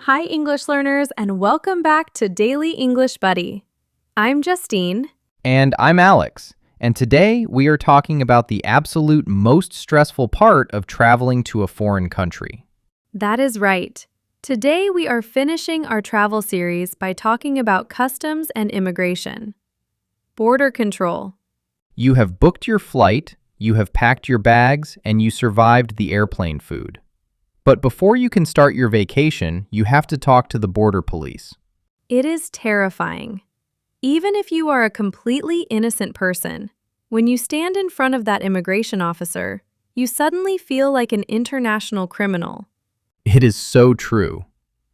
Hi, English learners, and welcome back to Daily English Buddy. I'm Justine. And I'm Alex. And today we are talking about the absolute most stressful part of traveling to a foreign country. That is right. Today we are finishing our travel series by talking about customs and immigration. Border control. You have booked your flight, you have packed your bags, and you survived the airplane food. But before you can start your vacation, you have to talk to the border police. It is terrifying. Even if you are a completely innocent person, when you stand in front of that immigration officer, you suddenly feel like an international criminal. It is so true.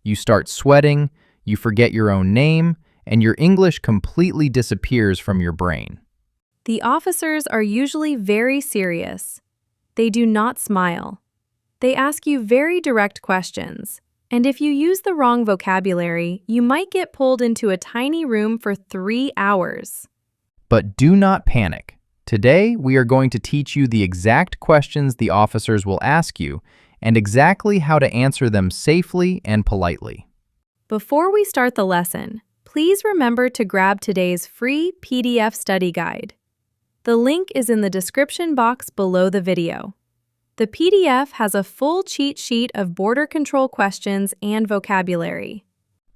You start sweating, you forget your own name, and your English completely disappears from your brain. The officers are usually very serious. They do not smile. They ask you very direct questions, and if you use the wrong vocabulary, you might get pulled into a tiny room for 3 hours. But do not panic. Today, we are going to teach you the exact questions the officers will ask you and exactly how to answer them safely and politely. Before we start the lesson, please remember to grab today's free PDF study guide. The link is in the description box below the video. The PDF has a full cheat sheet of border control questions and vocabulary.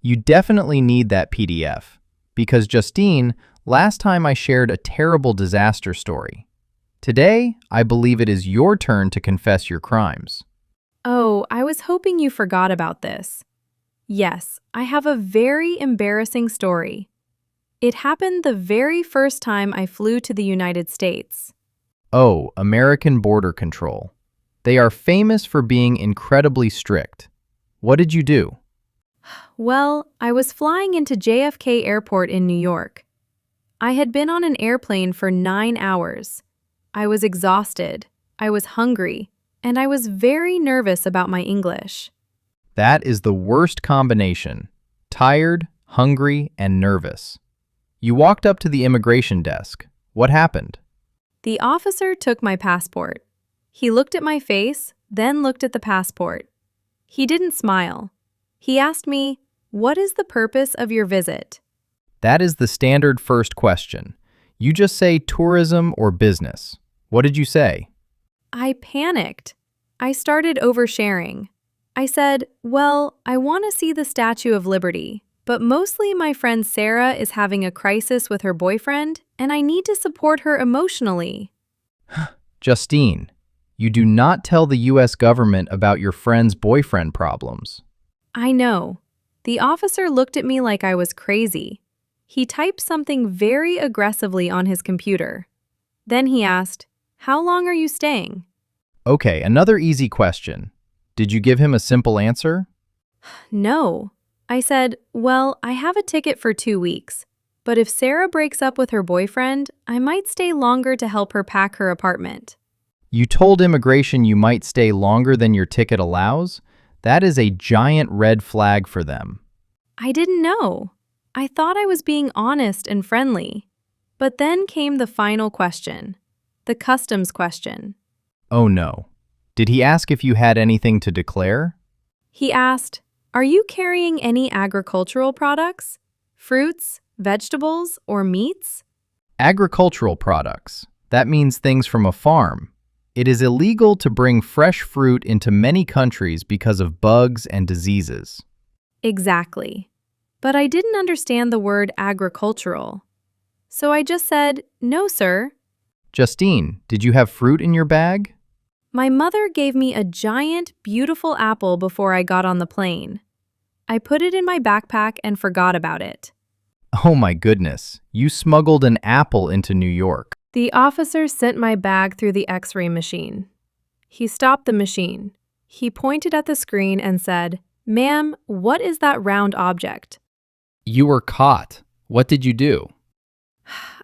You definitely need that PDF, because Justine, last time I shared a terrible disaster story. Today, I believe it is your turn to confess your crimes. Oh, I was hoping you forgot about this. Yes, I have a very embarrassing story. It happened the very first time I flew to the United States. Oh, American border control. They are famous for being incredibly strict. What did you do? Well, I was flying into JFK Airport in New York. I had been on an airplane for 9 hours. I was exhausted, I was hungry, and I was very nervous about my English. That is the worst combination. Tired, hungry, and nervous. You walked up to the immigration desk. What happened? The officer took my passport. He looked at my face, then looked at the passport. He didn't smile. He asked me, "What is the purpose of your visit?" That is the standard first question. You just say tourism or business. What did you say? I panicked. I started oversharing. I said, "Well, I want to see the Statue of Liberty, but mostly my friend Sarah is having a crisis with her boyfriend, and I need to support her emotionally." Justine, you do not tell the U.S. government about your friend's boyfriend problems. I know. The officer looked at me like I was crazy. He typed something very aggressively on his computer. Then he asked, "How long are you staying?" Okay, another easy question. Did you give him a simple answer? No. I said, "Well, I have a ticket for 2 weeks, but if Sarah breaks up with her boyfriend, I might stay longer to help her pack her apartment." You told immigration you might stay longer than your ticket allows? That is a giant red flag for them. I didn't know. I thought I was being honest and friendly. But then came the final question, the customs question. Oh no. Did he ask if you had anything to declare? He asked, "Are you carrying any agricultural products? Fruits, vegetables, or meats?" Agricultural products. That means things from a farm. It is illegal to bring fresh fruit into many countries because of bugs and diseases. Exactly. But I didn't understand the word agricultural. So I just said, "No, sir." Justine, did you have fruit in your bag? My mother gave me a giant, beautiful apple before I got on the plane. I put it in my backpack and forgot about it. Oh my goodness, you smuggled an apple into New York. The officer sent my bag through the X-ray machine. He stopped the machine. He pointed at the screen and said, "Ma'am, what is that round object?" You were caught. What did you do?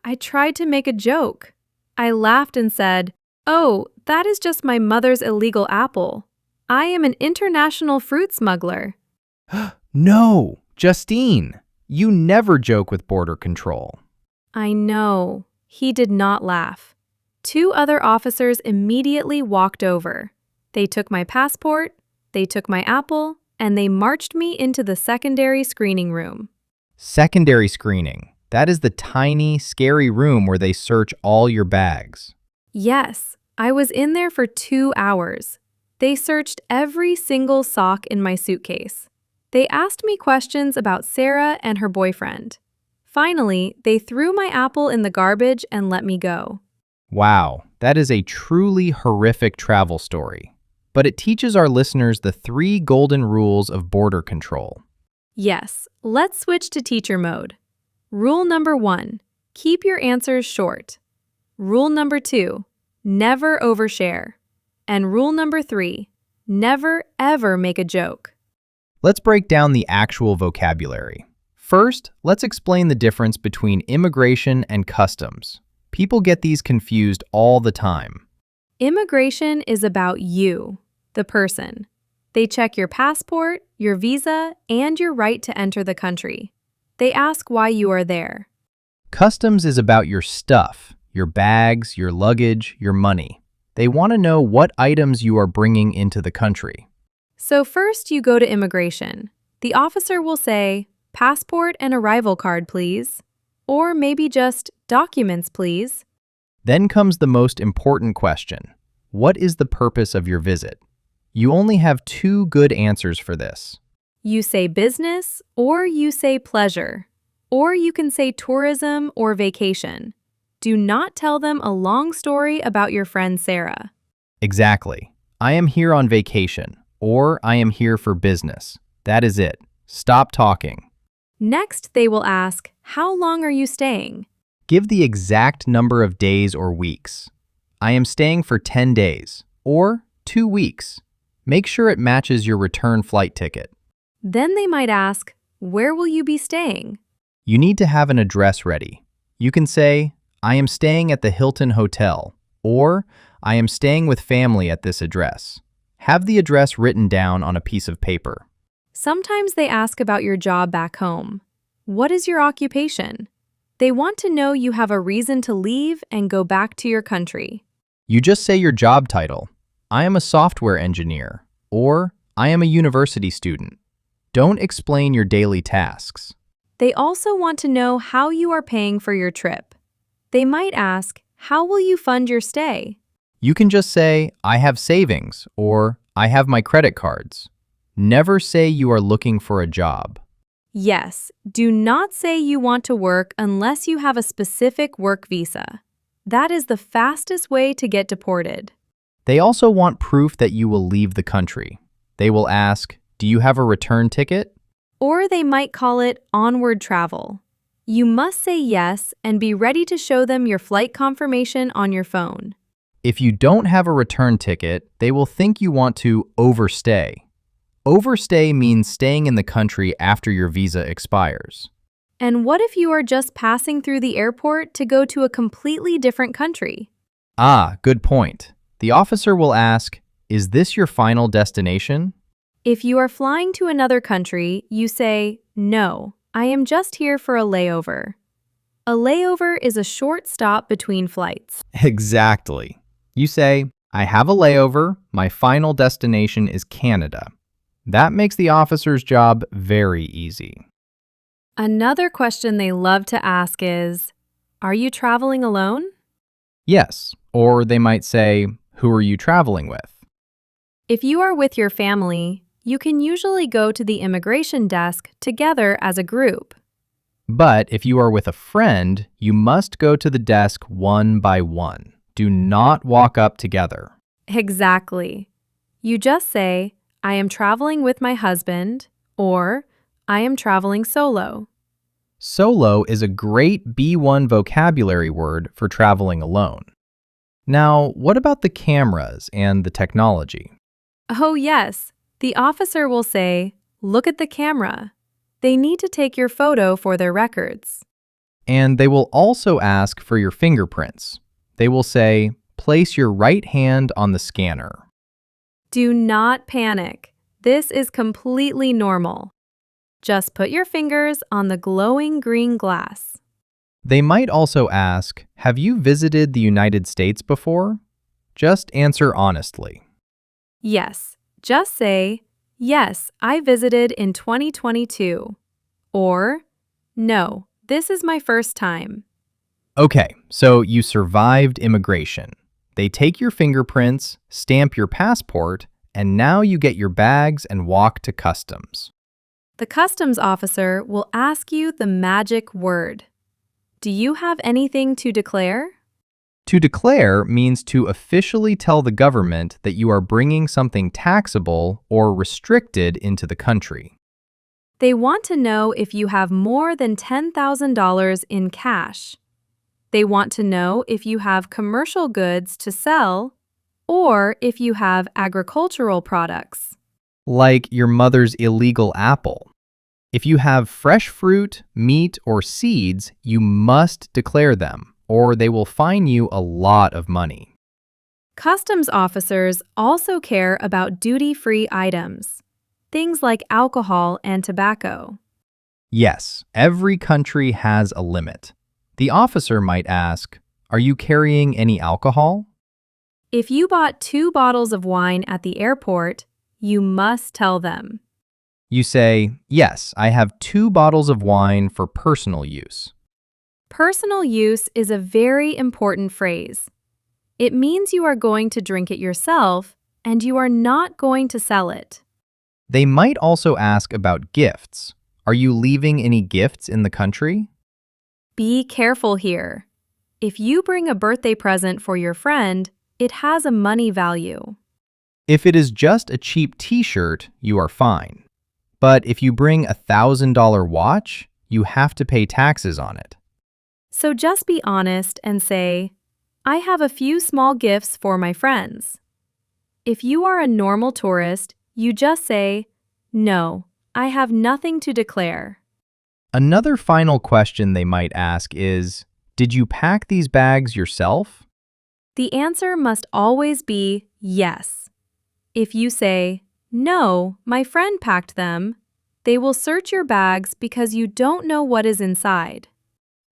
I tried to make a joke. I laughed and said, "Oh, that is just my mother's illegal apple. I am an international fruit smuggler." No, Justine, you never joke with border control. I know. He did not laugh. 2 other officers immediately walked over. They took my passport, they took my apple, and they marched me into the secondary screening room. Secondary screening. That is the tiny, scary room where they search all your bags. Yes, I was in there for 2 hours. They searched every single sock in my suitcase. They asked me questions about Sarah and her boyfriend. Finally, they threw my apple in the garbage and let me go. Wow, that is a truly horrific travel story. But it teaches our listeners the 3 golden rules of border control. Yes, let's switch to teacher mode. Rule number 1, keep your answers short. Rule number 2, never overshare. And rule number 3, never ever make a joke. Let's break down the actual vocabulary. First, let's explain the difference between immigration and customs. People get these confused all the time. Immigration is about you, the person. They check your passport, your visa, and your right to enter the country. They ask why you are there. Customs is about your stuff, your bags, your luggage, your money. They want to know what items you are bringing into the country. So first you go to immigration. The officer will say, "Passport and arrival card, please." Or maybe just "Documents, please." Then comes the most important question. What is the purpose of your visit? You only have 2 good answers for this. You say business or you say pleasure. Or you can say tourism or vacation. Do not tell them a long story about your friend Sarah. Exactly. I am here on vacation, or I am here for business. That is it. Stop talking. Next, they will ask, "How long are you staying?" Give the exact number of days or weeks. I am staying for 10 days, or 2 weeks. Make sure it matches your return flight ticket. Then they might ask, "Where will you be staying?" You need to have an address ready. You can say, I am staying at the Hilton Hotel, or I am staying with family at this address. Have the address written down on a piece of paper. Sometimes they ask about your job back home. What is your occupation? They want to know you have a reason to leave and go back to your country. You just say your job title. I am a software engineer, or I am a university student. Don't explain your daily tasks. They also want to know how you are paying for your trip. They might ask, "How will you fund your stay?" You can just say, I have savings, or I have my credit cards. Never say you are looking for a job. Yes, do not say you want to work unless you have a specific work visa. That is the fastest way to get deported. They also want proof that you will leave the country. They will ask, do you have a return ticket? Or they might call it onward travel. You must say yes and be ready to show them your flight confirmation on your phone. If you don't have a return ticket, they will think you want to overstay. Overstay means staying in the country after your visa expires. And what if you are just passing through the airport to go to a completely different country? Ah, good point. The officer will ask, is this your final destination? If you are flying to another country, you say, "No, I am just here for a layover." A layover is a short stop between flights. Exactly. You say, I have a layover. My final destination is Canada. That makes the officer's job very easy. Another question they love to ask is, "Are you traveling alone?" Yes, or they might say, who are you traveling with? If you are with your family, you can usually go to the immigration desk together as a group. But if you are with a friend, you must go to the desk one by one. Do not walk up together. Exactly. You just say, "I am traveling with my husband," or "I am traveling solo." Solo is a great B1 vocabulary word for traveling alone. Now, what about the cameras and the technology? Oh yes, the officer will say, "Look at the camera." They need to take your photo for their records. And they will also ask for your fingerprints. They will say, place your right hand on the scanner. Do not panic. This is completely normal. Just put your fingers on the glowing green glass. They might also ask, have you visited the United States before? Just answer honestly. Yes, just say, Yes, I visited in 2022. Or, no, this is my first time. Okay, so you survived immigration. They take your fingerprints, stamp your passport, and now you get your bags and walk to customs. The customs officer will ask you the magic word. Do you have anything to declare? To declare means to officially tell the government that you are bringing something taxable or restricted into the country. They want to know if you have more than $10,000 in cash. They want to know if you have commercial goods to sell or if you have agricultural products. Like your mother's illegal apple. If you have fresh fruit, meat, or seeds, you must declare them, or they will fine you a lot of money. Customs officers also care about duty-free items, things like alcohol and tobacco. Yes, every country has a limit. The officer might ask, "Are you carrying any alcohol?" If you bought 2 bottles of wine at the airport, you must tell them. You say, "Yes, I have 2 bottles of wine for personal use." Personal use is a very important phrase. It means you are going to drink it yourself and you are not going to sell it. They might also ask about gifts. Are you leaving any gifts in the country? Be careful here. If you bring a birthday present for your friend, it has a money value. If it is just a cheap t-shirt, you are fine. But if you bring a $1,000 watch, you have to pay taxes on it. So just be honest and say, I have a few small gifts for my friends. If you are a normal tourist, you just say, no, I have nothing to declare. Another final question they might ask is, did you pack these bags yourself? The answer must always be yes. If you say, no, my friend packed them, they will search your bags because you don't know what is inside.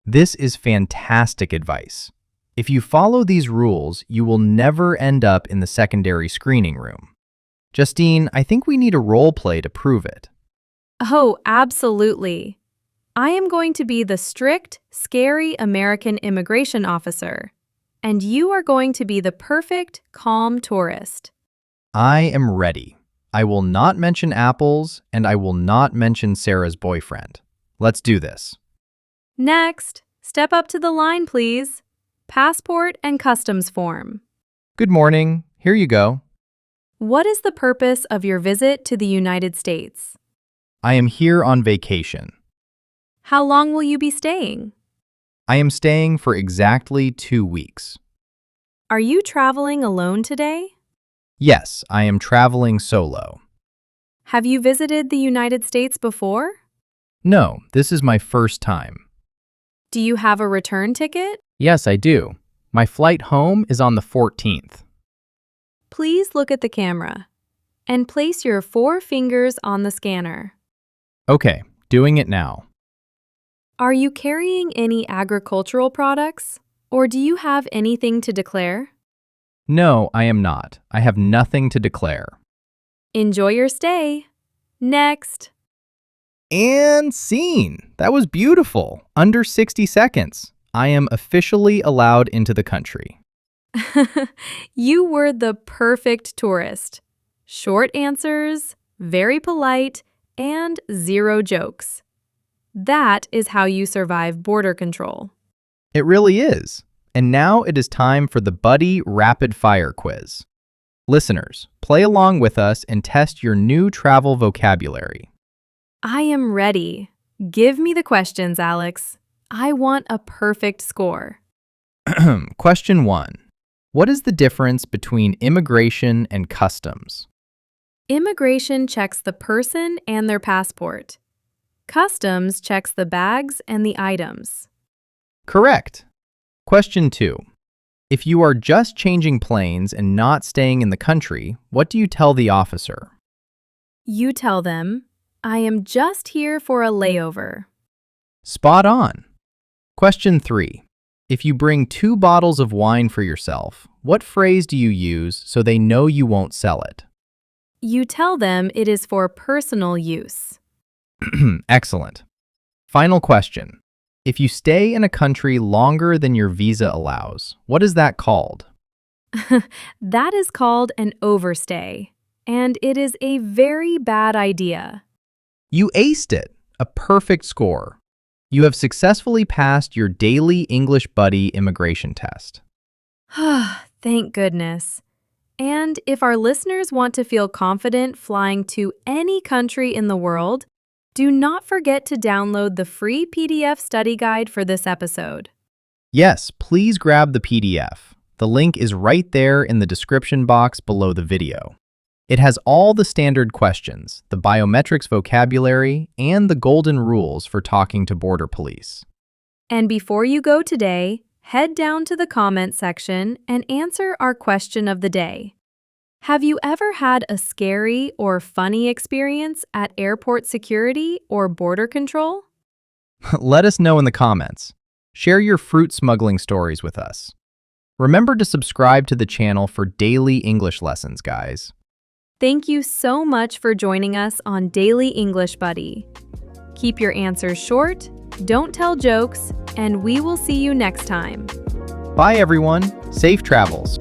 This is fantastic advice. If you follow these rules, you will never end up in the secondary screening room. Justine, I think we need a role play to prove it. Oh, absolutely. I am going to be the strict, scary American immigration officer, and you are going to be the perfect, calm tourist. I am ready. I will not mention apples, and I will not mention Sarah's boyfriend. Let's do this. Next, step up to the line, please. Passport and customs form. Good morning. Here you go. What is the purpose of your visit to the United States? I am here on vacation. How long will you be staying? I am staying for exactly 2 weeks. Are you traveling alone today? Yes, I am traveling solo. Have you visited the United States before? No, this is my first time. Do you have a return ticket? Yes, I do. My flight home is on the 14th. Please look at the camera and place your 4 fingers on the scanner. Okay, doing it now. Are you carrying any agricultural products, or do you have anything to declare? No, I am not. I have nothing to declare. Enjoy your stay. Next. And scene. That was beautiful. Under 60 seconds. I am officially allowed into the country. You were the perfect tourist. Short answers, very polite, and 0 jokes. That is how you survive border control. It really is. And now it is time for the Buddy Rapid Fire Quiz. Listeners, play along with us and test your new travel vocabulary. I am ready. Give me the questions, Alex. I want a perfect score. Question 1. What is the difference between immigration and customs? Immigration checks the person and their passport. Customs checks the bags and the items. Correct. Question 2. If you are just changing planes and not staying in the country, what do you tell the officer? You tell them, I am just here for a layover. Spot on. Question 3. If you bring 2 bottles of wine for yourself, what phrase do you use so they know you won't sell it? You tell them it is for personal use. Excellent. Final question. If you stay in a country longer than your visa allows, what is that called? That is called an overstay, and it is a very bad idea. You aced it. A perfect score. You have successfully passed your daily English buddy immigration test. Thank goodness. And if our listeners want to feel confident flying to any country in the world, do not forget to download the free PDF study guide for this episode. Yes, please grab the PDF. The link is right there in the description box below the video. It has all the standard questions, the biometrics vocabulary, and the golden rules for talking to border police. And before you go today, head down to the comment section and answer our question of the day. Have you ever had a scary or funny experience at airport security or border control? Let us know in the comments. Share your fruit smuggling stories with us. Remember to subscribe to the channel for daily English lessons, guys. Thank you so much for joining us on Daily English Buddy. Keep your answers short, don't tell jokes, and we will see you next time. Bye, everyone. Safe travels.